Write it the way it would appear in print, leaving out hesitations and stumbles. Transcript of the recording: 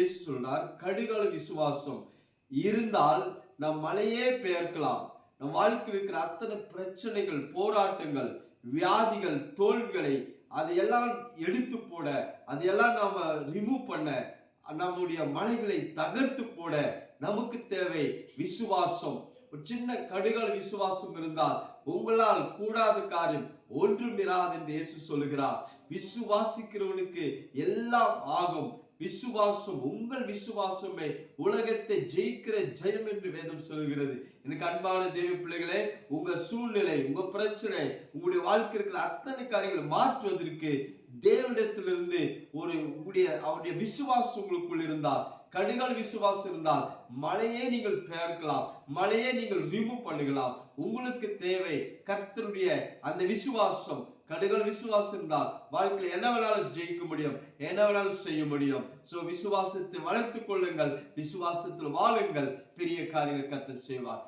இயேசு சொல்றார், கடுகளவு விசுவாசம் இருந்தால் நம் மலையே பெயர்க்கலாம். நம் வாழ்க்கையில் இருக்கிற அத்தனை பிரச்சனைகள், போராட்டங்கள், வியாதிகள், தோல்விகளை அதையெல்லாம் எடுத்து போட, அதையெல்லாம் நாம ரிமூவ் பண்ண, நம்முடைய மலைகளை தகர்த்து போட நமக்கு தேவை விசுவாசம். ஒரு சின்ன கடுகள விசுவாசம் இருந்தால் உங்களால் கூடாத காரியம் ஒன்றும் இராது என்று இயேசு சொல்லுகிறார். விசுவாசிக்கிறவனுக்கு எல்லாம் ஆகும். விசுவாசம், உங்கள் விசுவாசமே உலகத்தை ஜெயிக்கிற ஜெயம் என்று வேதம் சொல்கிறது. எனக்கு அன்பான தேவ பிள்ளைகளே, உங்க சூழ்நிலை, உங்க பிரச்சனை, உங்களுடைய வாழ்க்கை இருக்கிற அத்தனை காரியங்களை மாற்றுவதற்கு தேவனிடத்திலிருந்து அவருடைய விசுவாசம் உங்களுக்குள் இருந்தால், கடுகள் விசுவாசம் இருந்தால் மலையே நீங்கள் பெயர்க்கலாம், மலையே நீங்கள் ரிமூவ் பண்ணுகலாம். உங்களுக்கு தேவை கர்த்தருடைய அந்த விசுவாசம். கடுகள் விசுவாசம் இருந்தால் வாழ்க்கையில் என்ன வேணாலும் ஜெயிக்க முடியும், என்ன வேணாலும் செய்ய முடியும். சோ விசுவாசத்தை வளர்த்துக் கொள்ளுங்கள், விசுவாசத்தில் வாழுங்கள், பெரிய காரியங்களை கர்த்தர் செய்வார்.